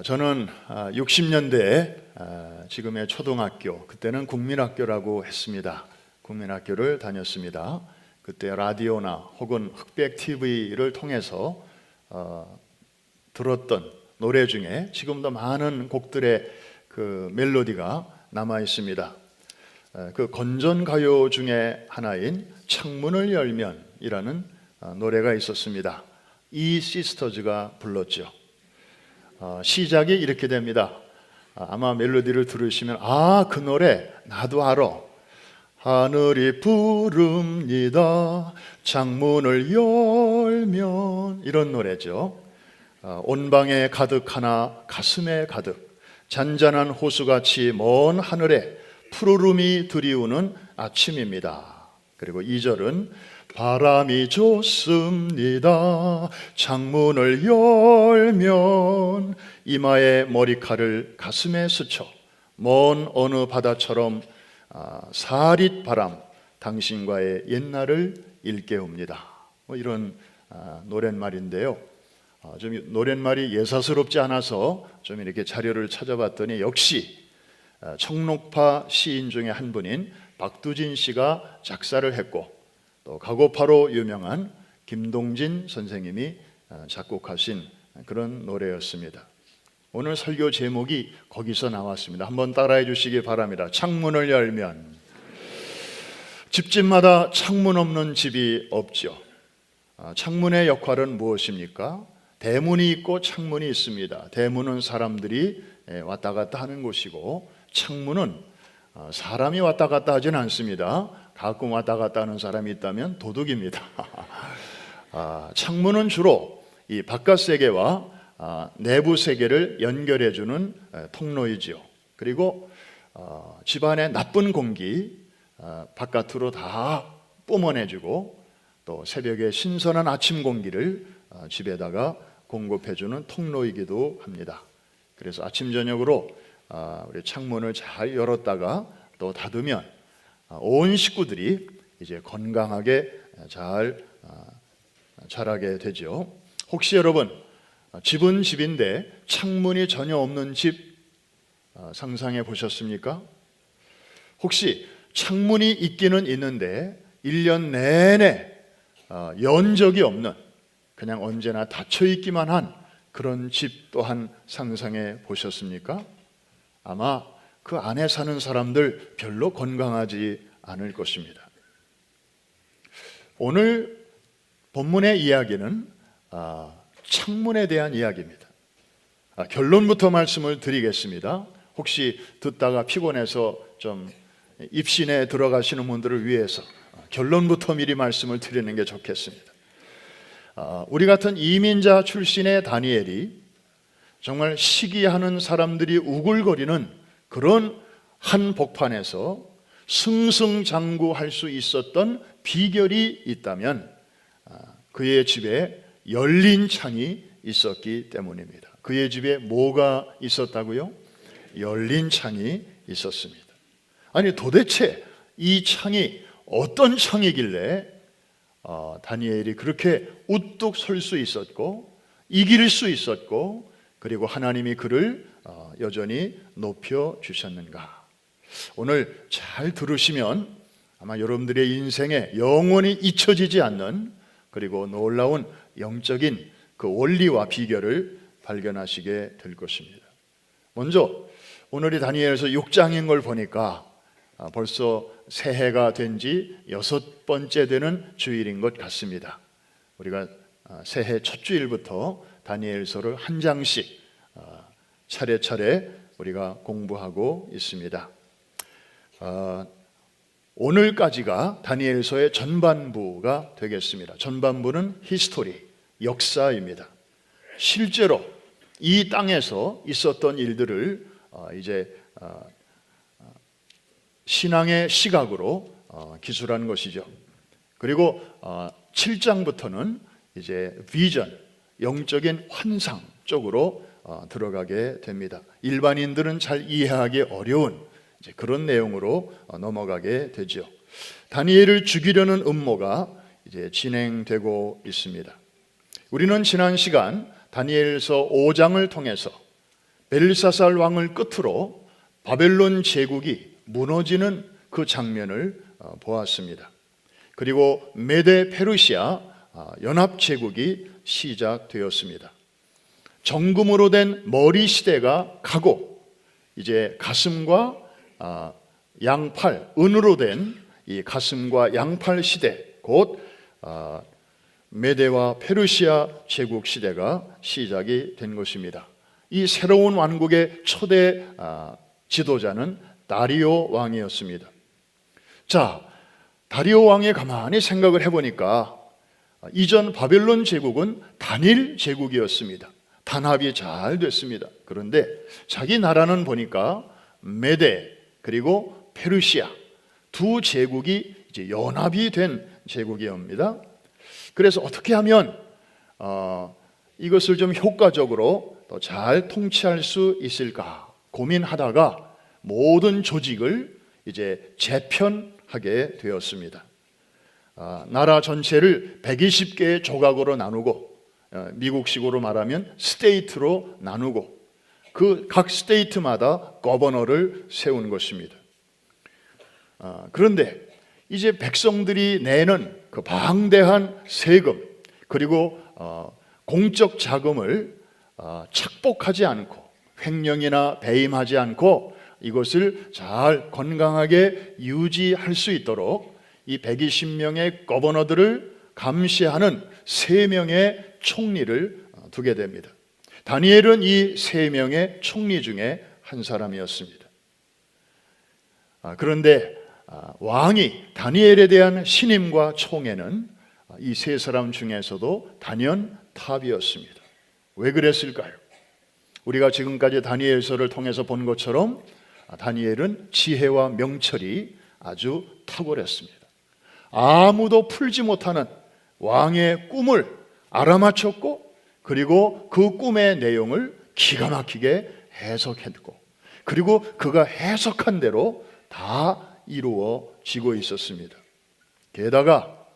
저는 60년대에 지금의 초등학교, 그때는 국민학교라고 했습니다. 국민학교를 다녔습니다. 그때 라디오나 혹은 흑백 TV를 통해서 들었던 노래 중에 지금도 많은 곡들의 그 멜로디가 남아 있습니다. 그 건전가요 중에 하나인 창문을 열면이라는 노래가 있었습니다. 이 시스터즈가 불렀죠. 시작이 이렇게 됩니다. 아마 멜로디를 들으시면 그 노래 나도 알아. 하늘이 부릅니다. 창문을 열면, 이런 노래죠. 온 방에 가득하나 가슴에 가득, 잔잔한 호수같이 먼 하늘에 푸르름이 드리우는 아침입니다. 그리고 2절은 바람이 좋습니다. 창문을 열면 이마에 머리칼을 가슴에 스쳐 먼 어느 바다처럼 사릿 바람 당신과의 옛날을 일깨웁니다. 이런 노랫말인데요. 좀 노랫말이 예사스럽지 않아서 좀 이렇게 자료를 찾아봤더니 역시 청록파 시인 중에 한 분인 박두진 씨가 작사를 했고, 또 가고파로 유명한 김동진 선생님이 작곡하신 그런 노래였습니다. 오늘 설교 제목이 거기서 나왔습니다. 한번 따라해 주시기 바랍니다. 창문을 열면. 집집마다 창문 없는 집이 없죠. 창문의 역할은 무엇입니까? 대문이 있고 창문이 있습니다. 대문은 사람들이 왔다 갔다 하는 곳이고, 창문은 사람이 왔다 갔다 하진 않습니다. 가끔 왔다 갔다 하는 사람이 있다면 도둑입니다. 창문은 주로 이 바깥 세계와 내부 세계를 연결해주는 통로이지요. 그리고 집안의 나쁜 공기 바깥으로 다 뿜어내주고, 또 새벽에 신선한 아침 공기를 집에다가 공급해주는 통로이기도 합니다. 그래서 아침 저녁으로 우리 창문을 잘 열었다가 또 닫으면 온 식구들이 이제 건강하게 잘 자라게 되죠. 혹시 여러분 집은 집인데 창문이 전혀 없는 집 상상해 보셨습니까? 혹시 창문이 있기는 있는데 1년 내내 연 적이 없는, 그냥 언제나 닫혀 있기만 한 그런 집 또한 상상해 보셨습니까? 아마 그 안에 사는 사람들 별로 건강하지 않을 것입니다. 오늘 본문의 이야기는 창문에 대한 이야기입니다. 결론부터 말씀을 드리겠습니다. 혹시 듣다가 피곤해서 좀 입신에 들어가시는 분들을 위해서 결론부터 미리 말씀을 드리는 게 좋겠습니다. 우리 같은 이민자 출신의 다니엘이 정말 시기하는 사람들이 우글거리는 그런 한복판에서 승승장구할 수 있었던 비결이 있다면 그의 집에 열린 창이 있었기 때문입니다. 그의 집에 뭐가 있었다고요? 열린 창이 있었습니다. 아니 도대체 이 창이 어떤 창이길래 다니엘이 그렇게 우뚝 설 수 있었고 이길 수 있었고, 그리고 하나님이 그를 여전히 높여주셨는가? 오늘 잘 들으시면 아마 여러분들의 인생에 영원히 잊혀지지 않는, 그리고 놀라운 영적인 그 원리와 비결을 발견하시게 될 것입니다. 먼저 오늘이 다니엘서 6장인 걸 보니까 벌써 새해가 된 지 6번째 되는 주일인 것 같습니다. 우리가 새해 첫 주일부터 다니엘서를 한 장씩 차례차례 우리가 공부하고 있습니다. 오늘까지가 다니엘서의 전반부가 되겠습니다. 전반부는 히스토리, 역사입니다. 실제로 이 땅에서 있었던 일들을 이제 신앙의 시각으로 기술한 것이죠. 그리고 7장부터는 이제 비전, 영적인 환상 쪽으로 들어가게 됩니다. 일반인들은 잘 이해하기 어려운 이제 그런 내용으로 넘어가게 되죠. 다니엘을 죽이려는 음모가 이제 진행되고 있습니다. 우리는 지난 시간 다니엘서 5장을 통해서 벨사살 왕을 끝으로 바벨론 제국이 무너지는 그 장면을 보았습니다. 그리고 메데 페르시아 연합 제국이 시작되었습니다. 정금으로 된 머리 시대가 가고 이제 가슴과 양팔, 은으로 된 이 가슴과 양팔 시대, 곧 메데와 페르시아 제국 시대가 시작이 된 것입니다. 이 새로운 왕국의 초대 지도자는 다리오 왕이었습니다. 자, 다리오 왕이 가만히 생각을 해보니까 이전 바벨론 제국은 단일 제국이었습니다. 단합이 잘 됐습니다. 그런데 자기 나라는 보니까 메데 그리고 페르시아 두 제국이 이제 연합이 된 제국이옵니다. 그래서 어떻게 하면 이것을 좀 효과적으로 더 잘 통치할 수 있을까 고민하다가 모든 조직을 이제 재편하게 되었습니다. 나라 전체를 120개의 조각으로 나누고 미국식으로 말하면 스테이트로 나누고 그 각 스테이트마다 거버너를 세운 것입니다. 그런데 이제 백성들이 내는 그 방대한 세금 그리고 공적 자금을 착복하지 않고 횡령이나 배임하지 않고 이것을 잘 건강하게 유지할 수 있도록 이 120명의 거버너들을 감시하는 3명의 총리를 두게 됩니다. 다니엘은 이 3명의 총리 중에 한 사람이었습니다. 그런데 왕이 다니엘에 대한 신임과 총애는 이 3사람 중에서도 단연 탑이었습니다. 왜 그랬을까요? 우리가 지금까지 다니엘서를 통해서 본 것처럼 다니엘은 지혜와 명철이 아주 탁월했습니다. 아무도 풀지 못하는 왕의 꿈을 알아맞혔고 그리고 그 꿈의 내용을 기가 막히게 해석했고 그리고 그가 해석한 대로 다 이루어지고 있었습니다. 게다가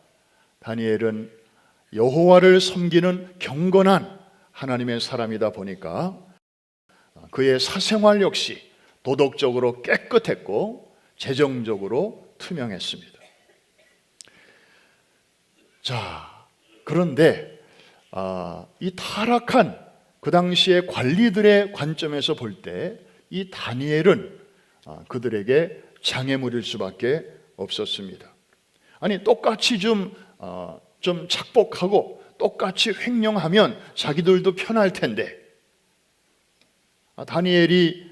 다니엘은 여호와를 섬기는 경건한 하나님의 사람이다 보니까 그의 사생활 역시 도덕적으로 깨끗했고 재정적으로 투명했습니다. 자, 그런데 이 타락한 그 당시의 관리들의 관점에서 볼 때 이 다니엘은 그들에게 장애물일 수밖에 없었습니다. 아니 똑같이 좀 착복하고 똑같이 횡령하면 자기들도 편할 텐데 다니엘이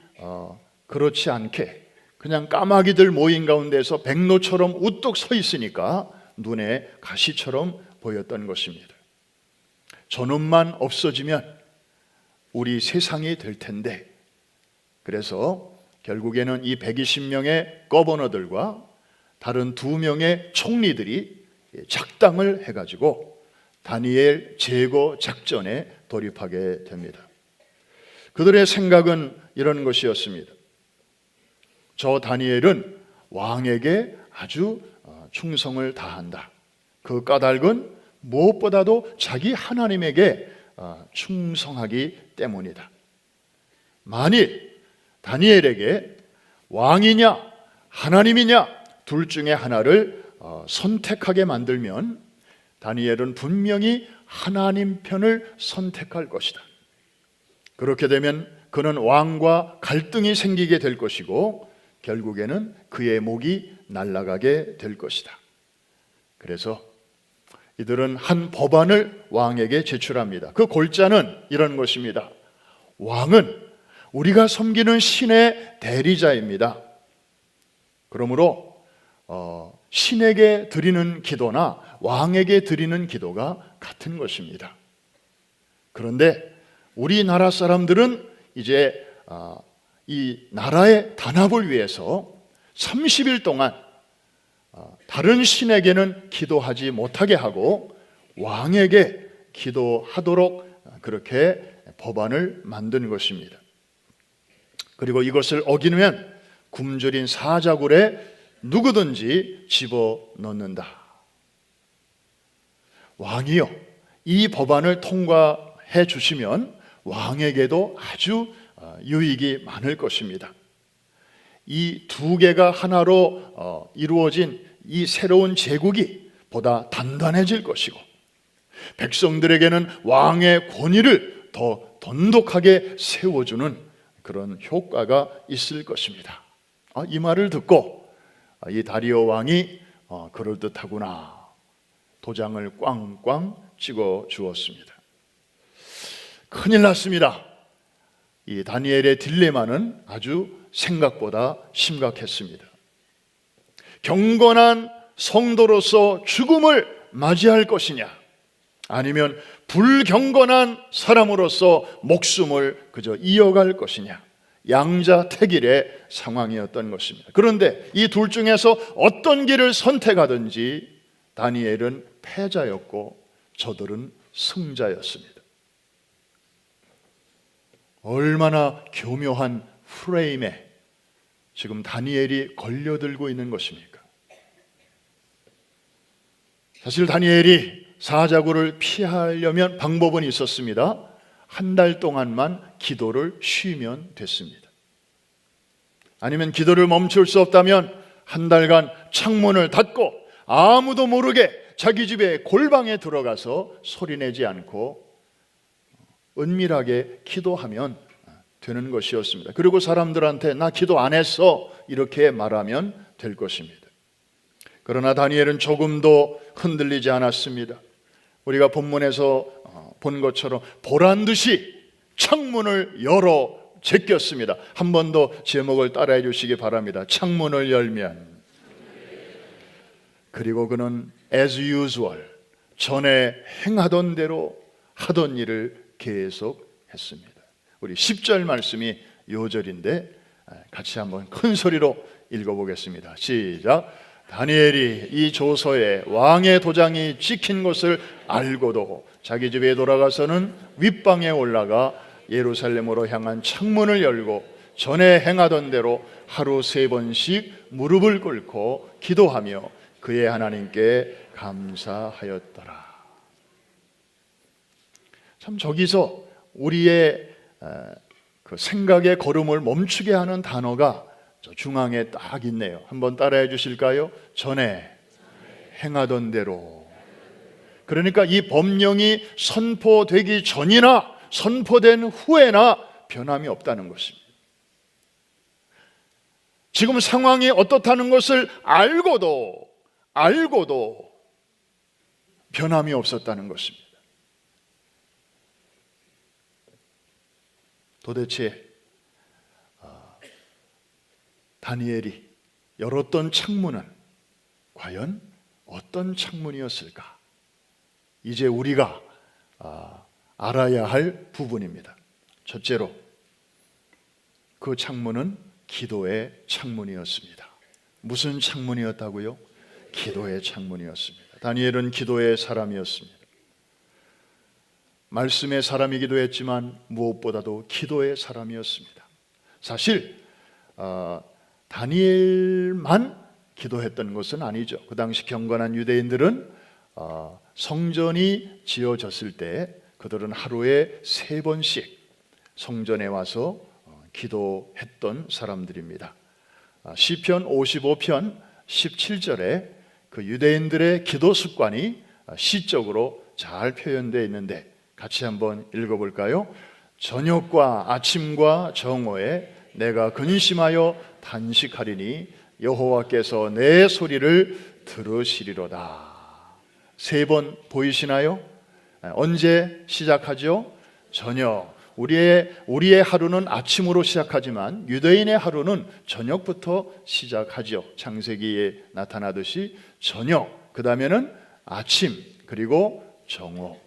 그렇지 않게 그냥 까마귀들 모인 가운데서 백로처럼 우뚝 서 있으니까 눈에 가시처럼 보였던 것입니다. 저놈만 없어지면 우리 세상이 될 텐데 그래서 결국에는 이 120명의 거버너들과 다른 2명의 총리들이 작당을 해가지고 다니엘 제거 작전에 돌입하게 됩니다. 그들의 생각은 이런 것이었습니다. 저 다니엘은 왕에게 아주 충성을 다한다. 그 까닭은 무엇보다도 자기 하나님에게 충성하기 때문이다. 만일 다니엘에게 왕이냐 하나님이냐 둘 중에 하나를 선택하게 만들면 다니엘은 분명히 하나님 편을 선택할 것이다. 그렇게 되면 그는 왕과 갈등이 생기게 될 것이고 결국에는 그의 목이 날아가게 될 것이다. 그래서 이들은 한 법안을 왕에게 제출합니다. 그 골자는 이런 것입니다. 왕은 우리가 섬기는 신의 대리자입니다. 그러므로 신에게 드리는 기도나 왕에게 드리는 기도가 같은 것입니다. 그런데 우리나라 사람들은 이제 이 나라의 단합을 위해서 30일 동안 다른 신에게는 기도하지 못하게 하고 왕에게 기도하도록 그렇게 법안을 만든 것입니다. 그리고 이것을 어기면 굶주린 사자굴에 누구든지 집어넣는다. 왕이요, 이 법안을 통과해 주시면 왕에게도 아주 유익이 많을 것입니다. 이 두 개가 하나로 이루어진 이 새로운 제국이 보다 단단해질 것이고, 백성들에게는 왕의 권위를 더 돈독하게 세워주는 그런 효과가 있을 것입니다. 이 말을 듣고 이 다리오 왕이 그럴듯하구나, 도장을 꽝꽝 찍어 주었습니다. 큰일 났습니다. 이 다니엘의 딜레마는 아주 생각보다 심각했습니다. 경건한 성도로서 죽음을 맞이할 것이냐, 아니면 불경건한 사람으로서 목숨을 그저 이어갈 것이냐, 양자택일의 상황이었던 것입니다. 그런데 이 둘 중에서 어떤 길을 선택하든지 다니엘은 패자였고 저들은 승자였습니다. 얼마나 교묘한 프레임에 지금 다니엘이 걸려들고 있는 것입니까? 사실 다니엘이 사자굴을 피하려면 방법은 있었습니다. 한 달 동안만 기도를 쉬면 됐습니다. 아니면 기도를 멈출 수 없다면 한 달간 창문을 닫고 아무도 모르게 자기 집에 골방에 들어가서 소리내지 않고 은밀하게 기도하면 되는 것이었습니다. 그리고 사람들한테 나 기도 안 했어 이렇게 말하면 될 것입니다. 그러나 다니엘은 조금도 흔들리지 않았습니다. 우리가 본문에서 본 것처럼 보란듯이 창문을 열어 제꼈습니다. 한 번 더 제목을 따라해 주시기 바랍니다. 창문을 열면. 그리고 그는 as usual, 전에 행하던 대로 하던 일을 계속했습니다. 우리 10절 말씀이 요절인데 같이 한번 큰 소리로 읽어보겠습니다. 시작. 다니엘이 이 조서에 왕의 도장이 찍힌 것을 알고도 자기 집에 돌아가서는 윗방에 올라가 예루살렘으로 향한 창문을 열고 전에 행하던 대로 하루 3번씩 무릎을 꿇고 기도하며 그의 하나님께 감사하였더라. 참 저기서 우리의 그 생각의 걸음을 멈추게 하는 단어가 저 중앙에 딱 있네요. 한번 따라해 주실까요? 전에 행하던 대로. 그러니까 이 법령이 선포되기 전이나 선포된 후에나 변함이 없다는 것입니다. 지금 상황이 어떻다는 것을 알고도 변함이 없었다는 것입니다. 도대체 다니엘이 열었던 창문은 과연 어떤 창문이었을까? 이제 우리가 알아야 할 부분입니다. 첫째로 그 창문은 기도의 창문이었습니다. 무슨 창문이었다고요? 기도의 창문이었습니다. 다니엘은 기도의 사람이었습니다. 말씀의 사람이기도 했지만 무엇보다도 기도의 사람이었습니다. 사실 다니엘만 기도했던 것은 아니죠. 그 당시 경건한 유대인들은 성전이 지어졌을 때 그들은 하루에 3번씩 성전에 와서 기도했던 사람들입니다. 시편 55편 17절에 그 유대인들의 기도 습관이 시적으로 잘 표현되어 있는데 같이 한번 읽어볼까요? 저녁과 아침과 정오에 내가 근심하여 단식하리니 여호와께서 내 소리를 들으시리로다. 3번 보이시나요? 언제 시작하죠? 저녁. 우리의 하루는 아침으로 시작하지만 유대인의 하루는 저녁부터 시작하죠. 창세기에 나타나듯이 저녁, 그 다음에는 아침, 그리고 정오.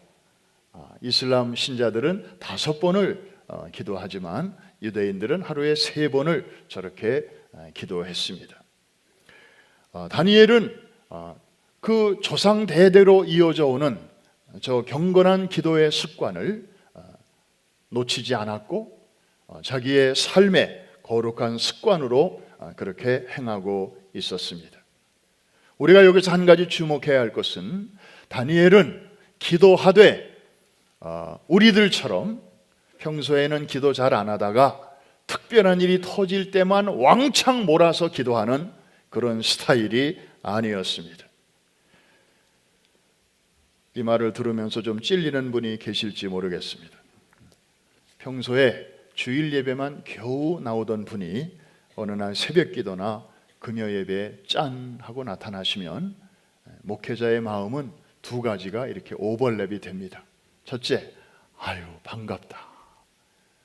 이슬람 신자들은 5번을 기도하지만 유대인들은 하루에 3번을 저렇게 기도했습니다. 다니엘은 그 조상 대대로 이어져 오는 저 경건한 기도의 습관을 놓치지 않았고 자기의 삶의 거룩한 습관으로 그렇게 행하고 있었습니다. 우리가 여기서 한 가지 주목해야 할 것은 다니엘은 기도하되 우리들처럼 평소에는 기도 잘 안 하다가 특별한 일이 터질 때만 왕창 몰아서 기도하는 그런 스타일이 아니었습니다. 이 말을 들으면서 좀 찔리는 분이 계실지 모르겠습니다. 평소에 주일 예배만 겨우 나오던 분이 어느 날 새벽 기도나 금요 예배에 짠 하고 나타나시면 목회자의 마음은 두 가지가 이렇게 오버랩이 됩니다. 첫째, 아유 반갑다.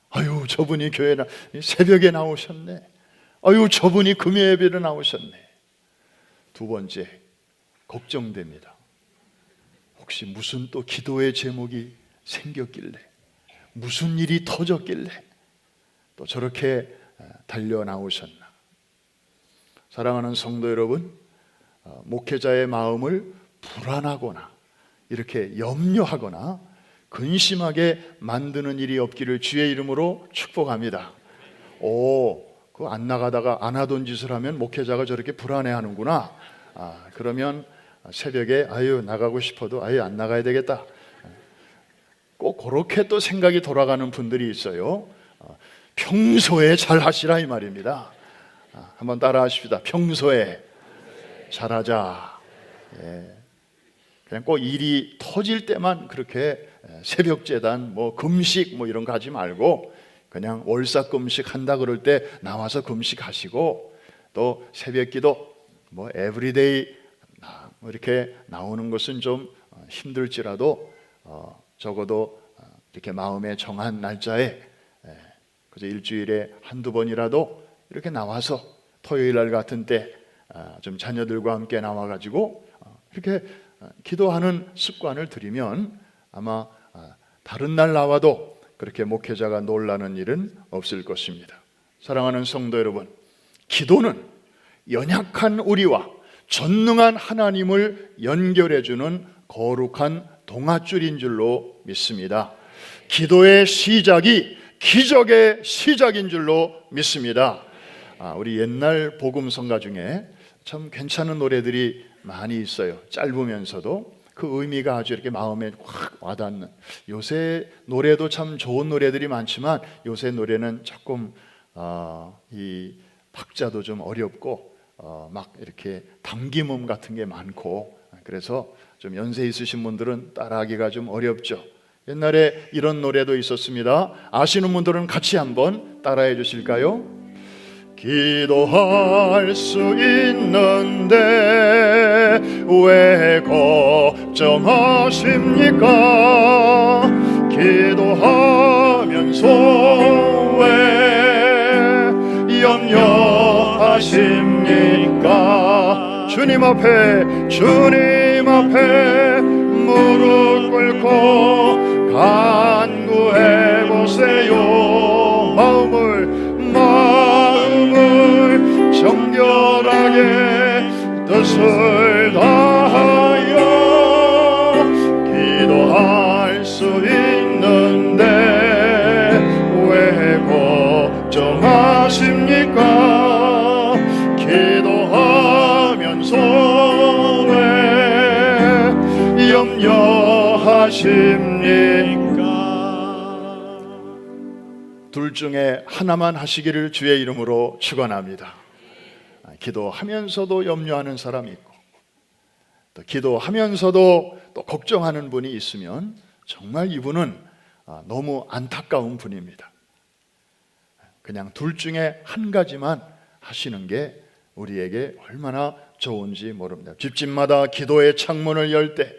아유 저분이 새벽에 나오셨네. 아유 저분이 금요 예배로 나오셨네. 두 번째, 걱정됩니다. 혹시 무슨 또 기도의 제목이 생겼길래, 무슨 일이 터졌길래 또 저렇게 달려 나오셨나. 사랑하는 성도 여러분, 목회자의 마음을 불안하거나 이렇게 염려하거나 근심하게 만드는 일이 없기를 주의 이름으로 축복합니다. 그거 안 나가다가 안 하던 짓을 하면 목회자가 저렇게 불안해하는구나. 그러면 새벽에 아유 나가고 싶어도 아유 안 나가야 되겠다. 꼭 그렇게 또 생각이 돌아가는 분들이 있어요. 평소에 잘 하시라 이 말입니다. 한번 따라 하십시다. 평소에 잘하자. 그냥 꼭 일이 터질 때만 그렇게 새벽 제단, 금식 이런 거 하지 말고 그냥 월삭 금식 한다 그럴 때 나와서 금식하시고, 또 새벽 기도 에브리데이 이렇게 나오는 것은 좀 힘들지라도 적어도 이렇게 마음에 정한 날짜에 그저 일주일에 한두 번이라도 이렇게 나와서 토요일 날 같은 때 좀 자녀들과 함께 나와가지고 이렇게 기도하는 습관을 들이면 아마 다른 날 나와도 그렇게 목회자가 놀라는 일은 없을 것입니다. 사랑하는 성도 여러분, 기도는 연약한 우리와 전능한 하나님을 연결해주는 거룩한 동아줄인 줄로 믿습니다. 기도의 시작이 기적의 시작인 줄로 믿습니다. 우리 옛날 복음성가 중에 참 괜찮은 노래들이 많이 있어요. 짧으면서도 그 의미가 아주 이렇게 마음에 확 와닿는. 요새 노래도 참 좋은 노래들이 많지만 요새 노래는 조금 이 박자도 좀 어렵고 막 이렇게 당김음 같은 게 많고, 그래서 좀 연세 있으신 분들은 따라하기가 좀 어렵죠. 옛날에 이런 노래도 있었습니다. 아시는 분들은 같이 한번 따라해 주실까요? 기도할 수 있는데 왜 걱정하십니까? 기도하면서 왜 염려하십니까? 주님 앞에 무릎 꿇고 간구해 보세요. 마음을 정결하게 뜻을 다하여 기도할 수 있는데 왜 걱정하십니까? 기도하면서 왜 염려하십니까? 둘 중에 하나만 하시기를 주의 이름으로 축원합니다. 기도하면서도 염려하는 사람이 있고, 또 기도하면서도 또 걱정하는 분이 있으면 정말 이분은 너무 안타까운 분입니다. 그냥 둘 중에 한 가지만 하시는 게 우리에게 얼마나 좋은지 모릅니다. 집집마다 기도의 창문을 열 때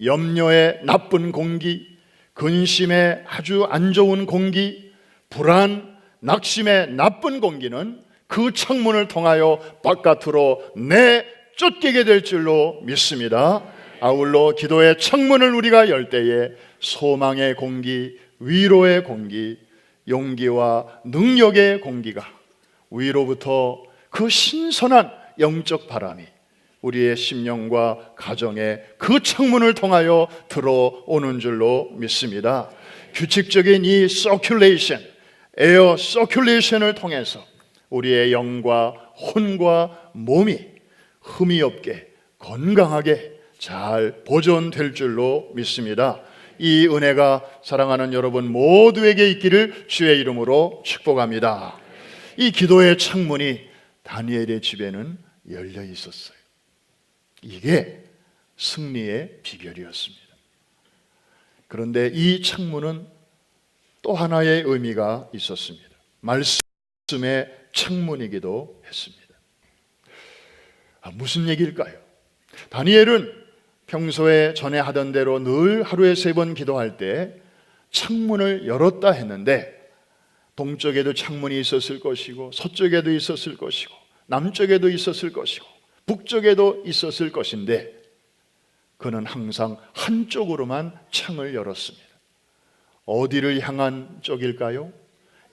염려의 나쁜 공기, 근심의 아주 안 좋은 공기, 불안, 낙심의 나쁜 공기는 그 창문을 통하여 바깥으로 내쫓기게 될 줄로 믿습니다. 아울러 기도의 창문을 우리가 열 때에 소망의 공기, 위로의 공기, 용기와 능력의 공기가 위로부터 그 신선한 영적 바람이 우리의 심령과 가정에 그 창문을 통하여 들어오는 줄로 믿습니다. 규칙적인 이 서큘레이션, 에어 서큘레이션을 통해서 우리의 영과 혼과 몸이 흠이 없게 건강하게 잘 보존될 줄로 믿습니다. 이 은혜가 사랑하는 여러분 모두에게 있기를 주의 이름으로 축복합니다. 이 기도의 창문이 다니엘의 집에는 열려 있었어요. 이게 승리의 비결이었습니다. 그런데 이 창문은 또 하나의 의미가 있었습니다. 말씀의 창문이기도 했습니다. 무슨 얘기일까요? 다니엘은 평소에 전에 하던 대로 늘 하루에 3번 기도할 때 창문을 열었다 했는데 동쪽에도 창문이 있었을 것이고 서쪽에도 있었을 것이고 남쪽에도 있었을 것이고 북쪽에도 있었을 것인데 그는 항상 한쪽으로만 창을 열었습니다. 어디를 향한 쪽일까요?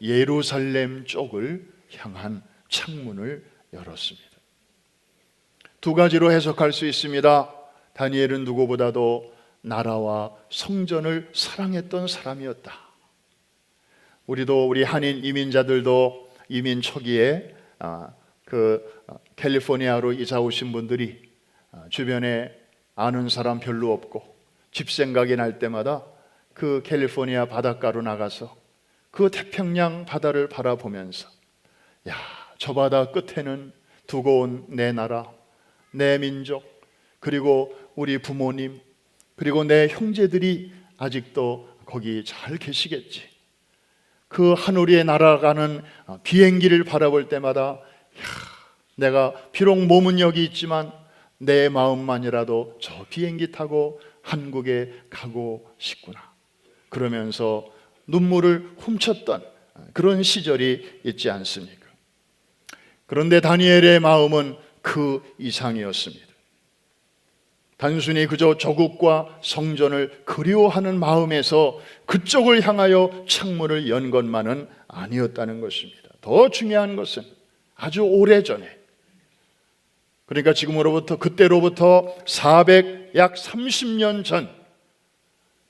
예루살렘 쪽을 향한 창문을 열었습니다. 두 가지로 해석할 수 있습니다. 다니엘은 누구보다도 나라와 성전을 사랑했던 사람이었다. 우리 한인 이민자들도 이민 초기에 캘리포니아로 이사 오신 분들이 주변에 아는 사람 별로 없고 집 생각이 날 때마다 그 캘리포니아 바닷가로 나가서 그 태평양 바다를 바라보면서 야, 저 바다 끝에는 두고 온 내 나라, 내 민족, 그리고 우리 부모님, 그리고 내 형제들이 아직도 거기 잘 계시겠지. 그 하늘에 날아가는 비행기를 바라볼 때마다 내가 비록 몸은 여기 있지만 내 마음만이라도 저 비행기 타고 한국에 가고 싶구나. 그러면서 눈물을 훔쳤던 그런 시절이 있지 않습니까? 그런데 다니엘의 마음은 그 이상이었습니다. 단순히 그저 조국과 성전을 그리워하는 마음에서 그쪽을 향하여 창문을 연 것만은 아니었다는 것입니다. 더 중요한 것은 아주 오래전에, 그러니까 지금으로부터 그때로부터 약 30년 전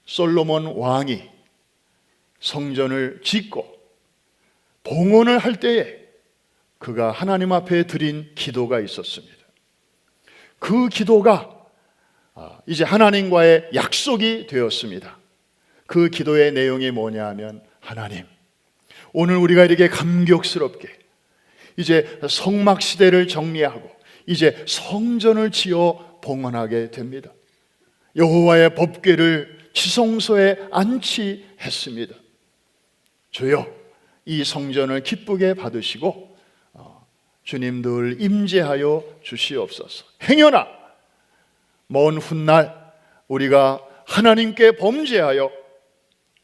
솔로몬 왕이 성전을 짓고 봉헌을 할 때에 그가 하나님 앞에 드린 기도가 있었습니다. 그 기도가 이제 하나님과의 약속이 되었습니다. 그 기도의 내용이 뭐냐 하면, 하나님, 오늘 우리가 이렇게 감격스럽게 이제 성막 시대를 정리하고 이제 성전을 지어 봉헌하게 됩니다. 여호와의 법궤를 지성소에 안치했습니다. 주여, 이 성전을 기쁘게 받으시고 주님 늘 임재하여 주시옵소서. 행여나 먼 훗날 우리가 하나님께 범죄하여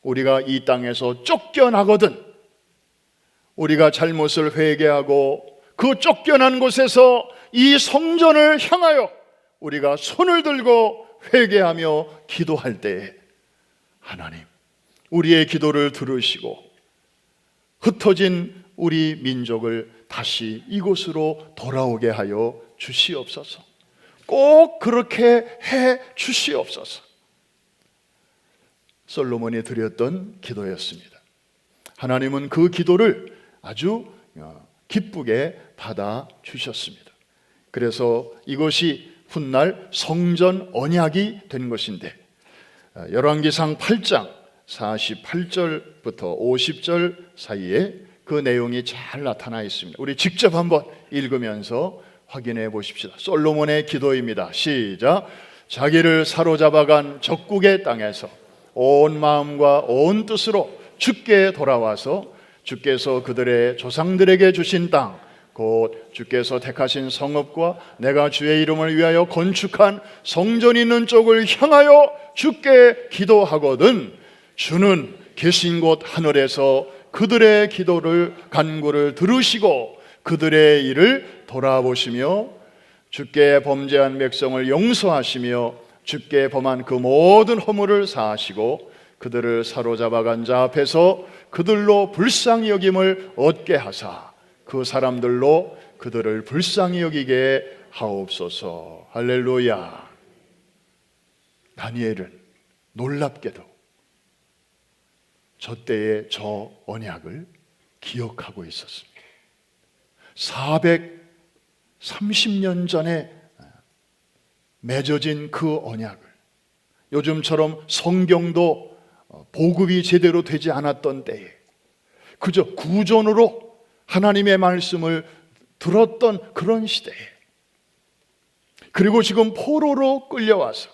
우리가 이 땅에서 쫓겨나거든 우리가 잘못을 회개하고 그 쫓겨난 곳에서 이 성전을 향하여 우리가 손을 들고 회개하며 기도할 때에 하나님, 우리의 기도를 들으시고 흩어진 우리 민족을 다시 이곳으로 돌아오게 하여 주시옵소서. 꼭 그렇게 해 주시옵소서. 솔로몬이 드렸던 기도였습니다. 하나님은 그 기도를 아주 기쁘게 받아 주셨습니다. 그래서 이것이 훗날 성전 언약이 된 것인데, 열왕기상 8장 48절부터 50절 사이에 그 내용이 잘 나타나 있습니다. 우리 직접 한번 읽으면서 확인해 보십시다. 솔로몬의 기도입니다. 시작. 자기를 사로잡아간 적국의 땅에서 온 마음과 온 뜻으로 주께 돌아와서 주께서 그들의 조상들에게 주신 땅, 곧 주께서 택하신 성읍과 내가 주의 이름을 위하여 건축한 성전이 있는 쪽을 향하여 주께 기도하거든 주는 계신 곳 하늘에서 그들의 기도를 간구를 들으시고 그들의 일을 돌아보시며 주께 범죄한 백성을 용서하시며 주께 범한 그 모든 허물을 사하시고 그들을 사로잡아간 자 앞에서 그들로 불쌍히 여김을 얻게 하사 그 사람들로 그들을 불쌍히 여기게 하옵소서. 할렐루야. 다니엘은 놀랍게도 저 때의 저 언약을 기억하고 있었습니다. 430년 전에 맺어진 그 언약을 요즘처럼 성경도 보급이 제대로 되지 않았던 때에 그저 구전으로 하나님의 말씀을 들었던 그런 시대에, 그리고 지금 포로로 끌려와서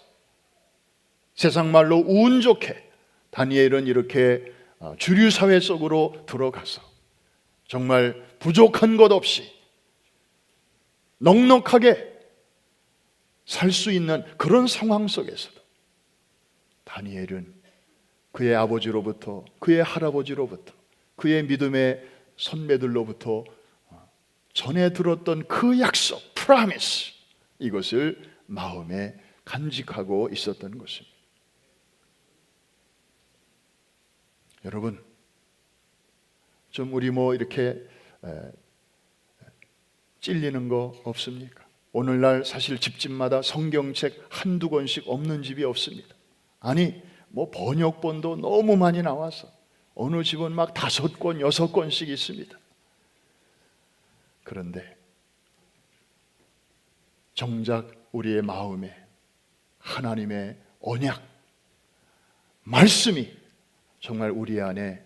세상 말로 운 좋게 다니엘은 이렇게 주류 사회 속으로 들어가서 정말 부족한 것 없이 넉넉하게 살 수 있는 그런 상황 속에서도 다니엘은 그의 아버지로부터, 그의 할아버지로부터, 그의 믿음의 선배들로부터 전해 들었던 그 약속, 프라미스, 이것을 마음에 간직하고 있었던 것입니다. 여러분, 좀 우리 이렇게 찔리는 거 없습니까? 오늘날 사실 집집마다 성경책 한두 권씩 없는 집이 없습니다. 아니, 번역본도 너무 많이 나와서 어느 집은 막 5권, 6권씩 있습니다. 그런데 정작 우리의 마음에 하나님의 언약, 말씀이 정말 우리 안에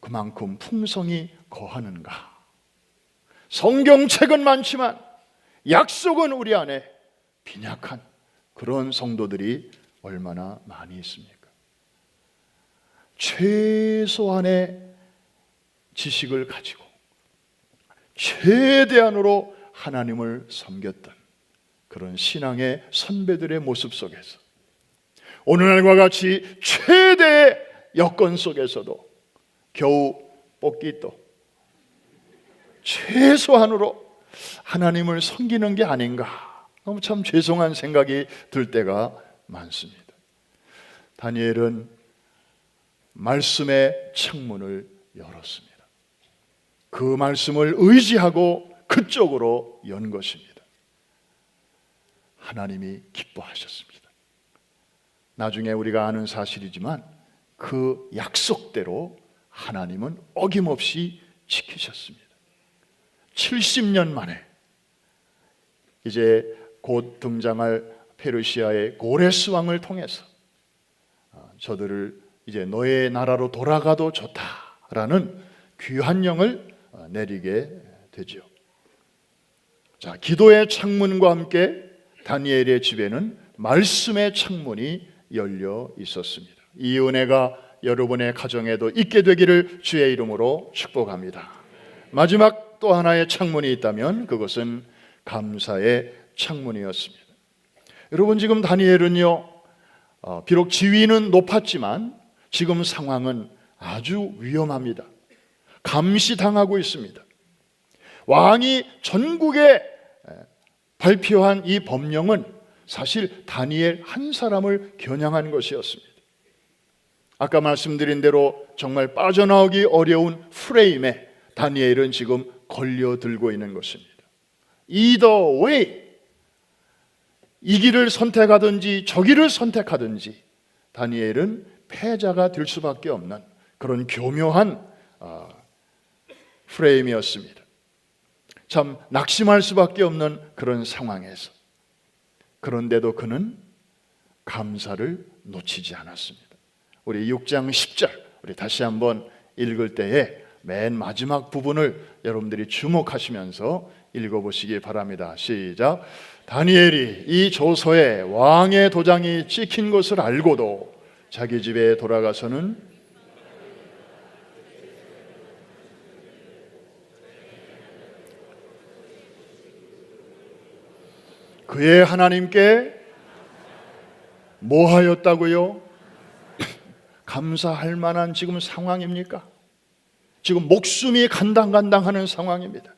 그만큼 풍성히 거하는가? 성경책은 많지만 약속은 우리 안에 빈약한 그런 성도들이 얼마나 많이 있습니까? 최소한의 지식을 가지고 최대한으로 하나님을 섬겼던 그런 신앙의 선배들의 모습 속에서 오늘날과 같이 최대의 여건 속에서도 겨우 뽑기도 최소한으로 하나님을 섬기는 게 아닌가, 너무 참 죄송한 생각이 들 때가 많습니다. 다니엘은 말씀의 창문을 열었습니다. 그 말씀을 의지하고 그쪽으로 연 것입니다. 하나님이 기뻐하셨습니다. 나중에 우리가 아는 사실이지만 그 약속대로 하나님은 어김없이 지키셨습니다. 70년 만에 이제 곧 등장할 페르시아의 고레스 왕을 통해서 저들을 이제 너의 나라로 돌아가도 좋다라는 귀한 영을 내리게 되죠. 자, 기도의 창문과 함께 다니엘의 집에는 말씀의 창문이 열려 있었습니다. 이 은혜가 여러분의 가정에도 있게 되기를 주의 이름으로 축복합니다. 마지막 또 하나의 창문이 있다면 그것은 감사의 창문이었습니다. 여러분, 지금 다니엘은요, 비록 지위는 높았지만 지금 상황은 아주 위험합니다. 감시당하고 있습니다. 왕이 전국에 발표한 이 법령은 사실 다니엘 한 사람을 겨냥한 것이었습니다. 아까 말씀드린 대로 정말 빠져나오기 어려운 프레임에 다니엘은 지금 걸려들고 있는 것입니다. Either way, 이 길을 선택하든지 저 길을 선택하든지 다니엘은 패자가 될 수밖에 없는 그런 교묘한 프레임이었습니다. 참 낙심할 수밖에 없는 그런 상황에서, 그런데도 그는 감사를 놓치지 않았습니다. 우리 6장 10절 우리 다시 한번 읽을 때에 맨 마지막 부분을 여러분들이 주목하시면서 읽어보시기 바랍니다. 시작. 다니엘이 이 조서에 왕의 도장이 찍힌 것을 알고도 자기 집에 돌아가서는 그의 하나님께 뭐 하였다고요? 감사할 만한 지금 상황입니까? 지금 목숨이 간당간당하는 상황입니다.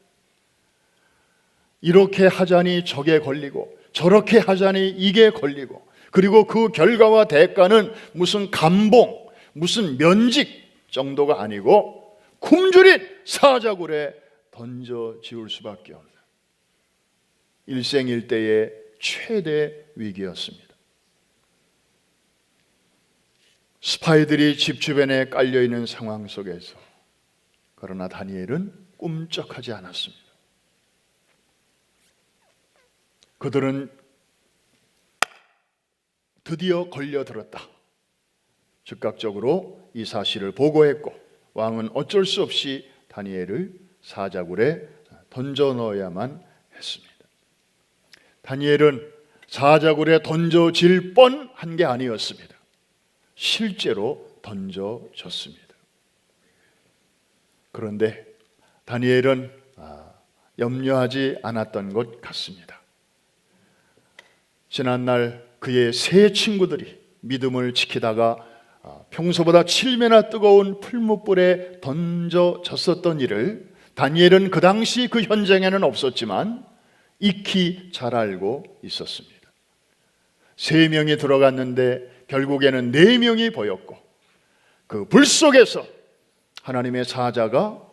이렇게 하자니 저게 걸리고 저렇게 하자니 이게 걸리고, 그리고 그 결과와 대가는 무슨 감봉, 무슨 면직 정도가 아니고 굶주린 사자굴에 던져 지울 수밖에 없는 일생일대의 최대 위기였습니다. 스파이들이 집 주변에 깔려있는 상황 속에서 그러나 다니엘은 꿈쩍하지 않았습니다. 그들은 드디어 걸려들었다. 즉각적으로 이 사실을 보고했고 왕은 어쩔 수 없이 다니엘을 사자굴에 던져 넣어야만 했습니다. 다니엘은 사자굴에 던져질 뻔한 게 아니었습니다. 실제로 던져졌습니다. 그런데 다니엘은 염려하지 않았던 것 같습니다. 지난날 그의 세 친구들이 믿음을 지키다가 평소보다 7배나 뜨거운 풀무불에 던져졌었던 일을 다니엘은 그 당시 그 현장에는 없었지만 익히 잘 알고 있었습니다. 3명이 들어갔는데 결국에는 4명이 보였고 그 불 속에서 하나님의 사자가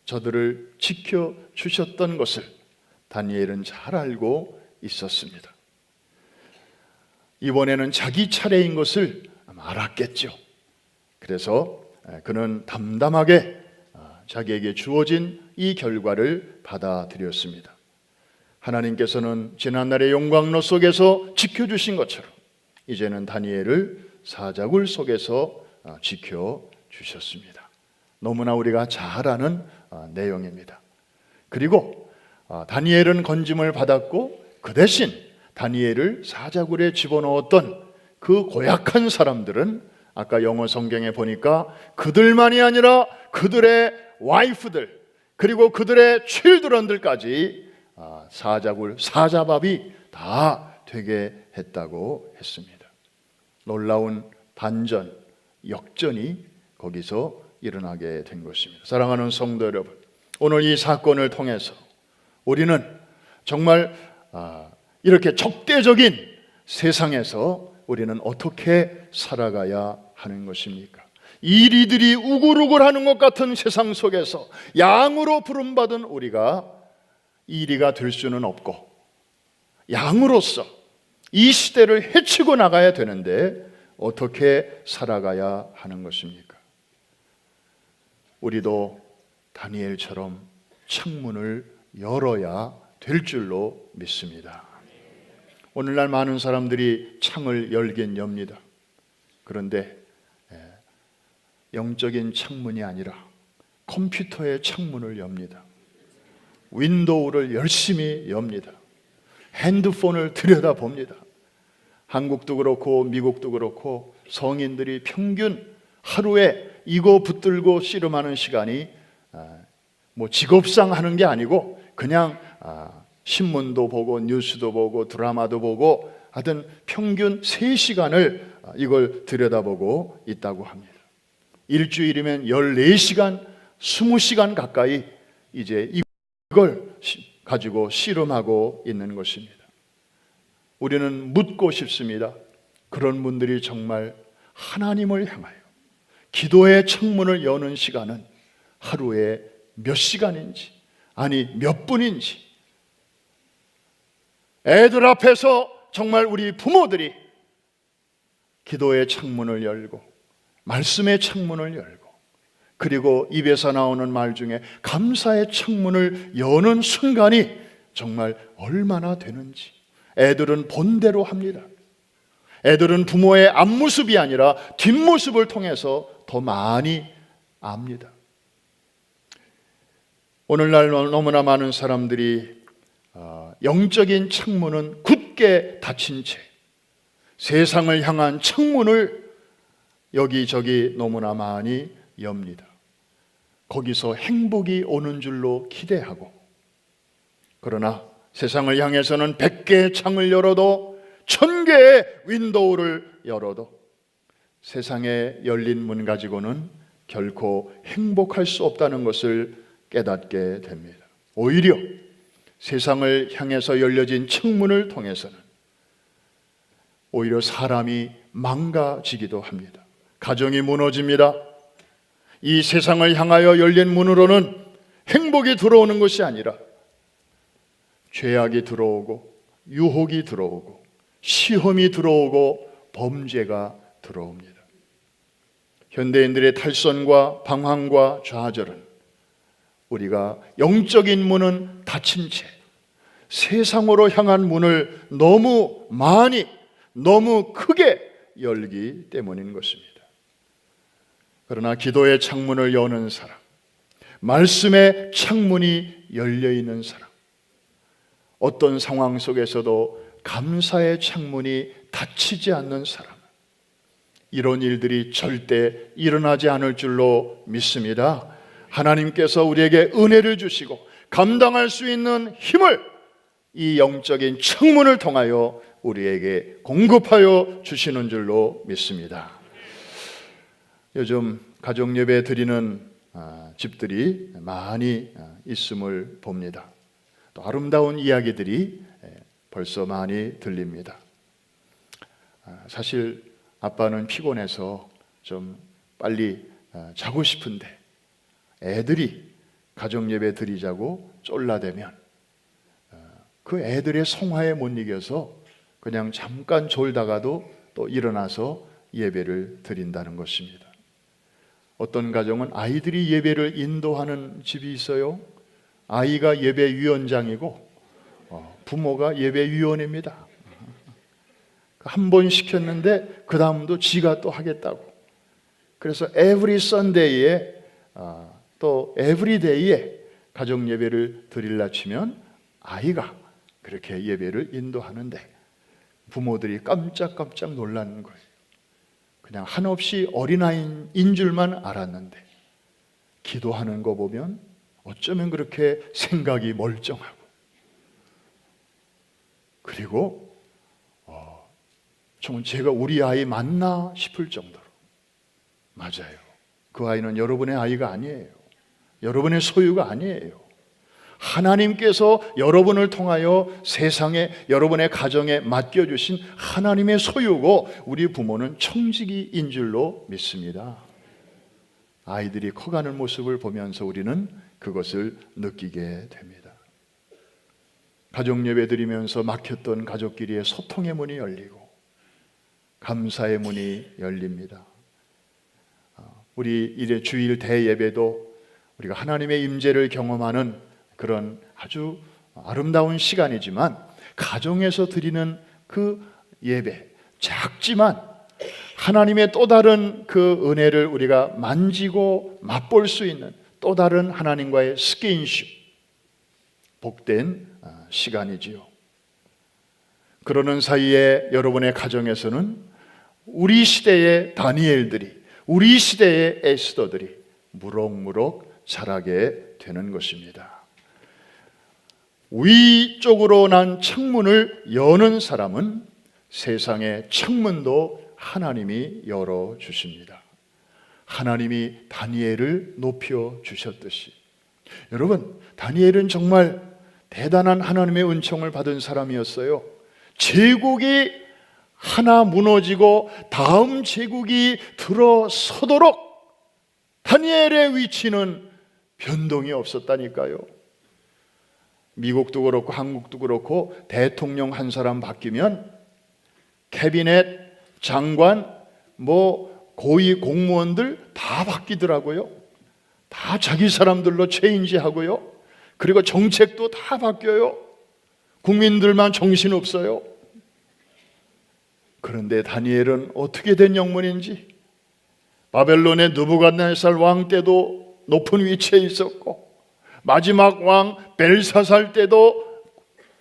저들을 지켜주셨던 것을 다니엘은 잘 알고 있었습니다. 이번에는 자기 차례인 것을 알았겠죠. 그래서 그는 담담하게 자기에게 주어진 이 결과를 받아들였습니다. 하나님께서는 지난날의 용광로 속에서 지켜주신 것처럼 이제는 다니엘을 사자굴 속에서 지켜주셨습니다. 너무나 우리가 잘 아는 내용입니다. 그리고 다니엘은 건짐을 받았고 그 대신 다니엘을 사자굴에 집어넣었던 그 고약한 사람들은 아까 영어 성경에 보니까 그들만이 아니라 그들의 와이프들 그리고 그들의 칠드런들까지 사자굴 사자밥이 다 되게 했다고 했습니다. 놀라운 반전, 역전이 거기서 일어나게 된 것입니다. 사랑하는 성도 여러분, 오늘 이 사건을 통해서 우리는 정말 이렇게 적대적인 세상에서 우리는 어떻게 살아가야 하는 것입니까? 이리들이 우글우글하는 것 같은 세상 속에서 양으로 부름받은 우리가 이리가 될 수는 없고 양으로서 이 시대를 헤치고 나가야 되는데 어떻게 살아가야 하는 것입니까? 우리도 다니엘처럼 창문을 열어야 될 줄로 믿습니다. 오늘날 많은 사람들이 창을 열긴 엽니다. 그런데 영적인 창문이 아니라 컴퓨터의 창문을 엽니다. 윈도우를 열심히 엽니다. 핸드폰을 들여다봅니다. 한국도 그렇고 미국도 그렇고 성인들이 평균 하루에 이거 붙들고 씨름하는 시간이 직업상 하는 게 아니고 그냥 신문도 보고 뉴스도 보고 드라마도 보고 하여튼 평균 3시간을 이걸 들여다보고 있다고 합니다. 일주일이면 14시간, 20시간 가까이 이제 이걸 가지고 씨름하고 있는 것입니다. 우리는 묻고 싶습니다. 그런 분들이 정말 하나님을 향하여 기도의 창문을 여는 시간은 하루에 몇 시간인지, 아니 몇 분인지, 애들 앞에서 정말 우리 부모들이 기도의 창문을 열고 말씀의 창문을 열고 그리고 입에서 나오는 말 중에 감사의 창문을 여는 순간이 정말 얼마나 되는지 애들은 본대로 합니다. 애들은 부모의 앞모습이 아니라 뒷모습을 통해서 더 많이 압니다. 오늘날 너무나 많은 사람들이 영적인 창문은 굳게 닫힌 채 세상을 향한 창문을 여기저기 너무나 많이 엽니다. 거기서 행복이 오는 줄로 기대하고, 그러나 세상을 향해서는 100개의 창을 열어도 1000개의 윈도우를 열어도 세상에 열린 문 가지고는 결코 행복할 수 없다는 것을 깨닫게 됩니다. 오히려 세상을 향해서 열려진 창문을 통해서는 오히려 사람이 망가지기도 합니다. 가정이 무너집니다. 이 세상을 향하여 열린 문으로는 행복이 들어오는 것이 아니라 죄악이 들어오고 유혹이 들어오고 시험이 들어오고 범죄가 들어옵니다. 현대인들의 탈선과 방황과 좌절은 우리가 영적인 문은 닫힌 채 세상으로 향한 문을 너무 많이 너무 크게 열기 때문인 것입니다. 그러나 기도의 창문을 여는 사람, 말씀의 창문이 열려 있는 사람, 어떤 상황 속에서도 감사의 창문이 닫히지 않는 사람, 이런 일들이 절대 일어나지 않을 줄로 믿습니다. 하나님께서 우리에게 은혜를 주시고 감당할 수 있는 힘을 이 영적인 창문을 통하여 우리에게 공급하여 주시는 줄로 믿습니다. 요즘 가족 예배 드리는 집들이 많이 있음을 봅니다. 또 아름다운 이야기들이 벌써 많이 들립니다. 사실 아빠는 피곤해서 좀 빨리 자고 싶은데 애들이 가족 예배 드리자고 쫄라대면 그 애들의 성화에 못 이겨서 그냥 잠깐 졸다가도 또 일어나서 예배를 드린다는 것입니다. 어떤 가정은 아이들이 예배를 인도하는 집이 있어요. 아이가 예배위원장이고 부모가 예배위원입니다. 한 번 시켰는데 그 다음도 지가 또 하겠다고. 그래서 every Sunday에 또 every day에 가정 예배를 드리려 치면 아이가 그렇게 예배를 인도하는데 부모들이 깜짝깜짝 놀라는 거예요. 그냥 한없이 어린아이인 줄만 알았는데 기도하는 거 보면 어쩌면 그렇게 생각이 멀쩡하고, 그리고 정말 제가 우리 아이 맞나 싶을 정도로, 맞아요, 그 아이는 여러분의 아이가 아니에요. 여러분의 소유가 아니에요. 하나님께서 여러분을 통하여 세상에, 여러분의 가정에 맡겨주신 하나님의 소유고, 우리 부모는 청지기인 줄로 믿습니다. 아이들이 커가는 모습을 보면서 우리는 그것을 느끼게 됩니다. 가족 예배 드리면서 막혔던 가족끼리의 소통의 문이 열리고 감사의 문이 열립니다. 우리 이제 주일 대예배도 우리가 하나님의 임재를 경험하는 그런 아주 아름다운 시간이지만, 가정에서 드리는 그 예배, 작지만 하나님의 또 다른 그 은혜를 우리가 만지고 맛볼 수 있는 또 다른 하나님과의 스킨십, 복된 시간이지요. 그러는 사이에 여러분의 가정에서는 우리 시대의 다니엘들이, 우리 시대의 에스더들이 무럭무럭 자라게 되는 것입니다. 위쪽으로 난 창문을 여는 사람은 세상의 창문도 하나님이 열어주십니다. 하나님이 다니엘을 높여주셨듯이, 여러분, 다니엘은 정말 대단한 하나님의 은총을 받은 사람이었어요. 제국이 하나 무너지고 다음 제국이 들어서도록 다니엘의 위치는 변동이 없었다니까요. 미국도 그렇고 한국도 그렇고 대통령 한 사람 바뀌면 캐비넷, 장관, 고위 공무원들 다 바뀌더라고요. 다 자기 사람들로 체인지하고요. 그리고 정책도 다 바뀌어요. 국민들만 정신없어요. 그런데 다니엘은 어떻게 된 영문인지, 바벨론의 느부갓네살 왕 때도 높은 위치에 있었고, 마지막 왕 벨사살 때도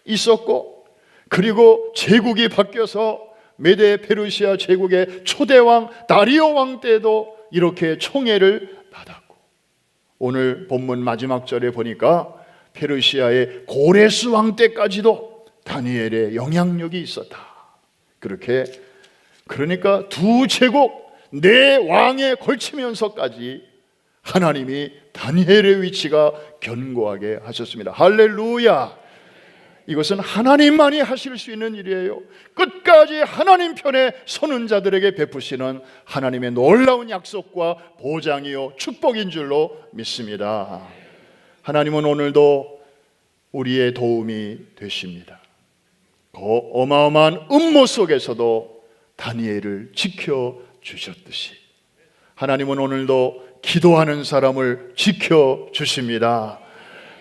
있었고, 그리고 제국이 바뀌어서 메데 페르시아 제국의 초대왕 다리오 왕 때도 이렇게 총애를 받았고, 오늘 본문 마지막 절에 보니까 페르시아의 고레스 왕 때까지도 다니엘의 영향력이 있었다. 그러니까 두 제국 네 왕에 걸치면서까지 하나님이 다니엘의 위치가 견고하게 하셨습니다. 할렐루야! 이것은 하나님만이 하실 수 있는 일이에요. 끝까지 하나님 편에 서는 자들에게 베푸시는 하나님의 놀라운 약속과 보장이요 축복인 줄로 믿습니다. 하나님은 오늘도 우리의 도움이 되십니다. 그 어마어마한 음모 속에서도 다니엘을 지켜주셨듯이 하나님은 오늘도 기도하는 사람을 지켜주십니다.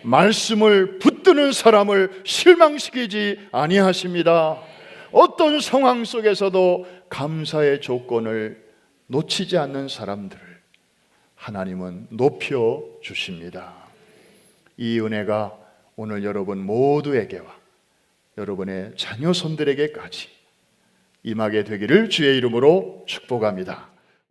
말씀을 붙드는 사람을 실망시키지 아니하십니다. 어떤 상황 속에서도 감사의 조건을 놓치지 않는 사람들을 하나님은 높여 주십니다. 이 은혜가 오늘 여러분 모두에게와 여러분의 자녀 손들에게까지 임하게 되기를 주의 이름으로 축복합니다.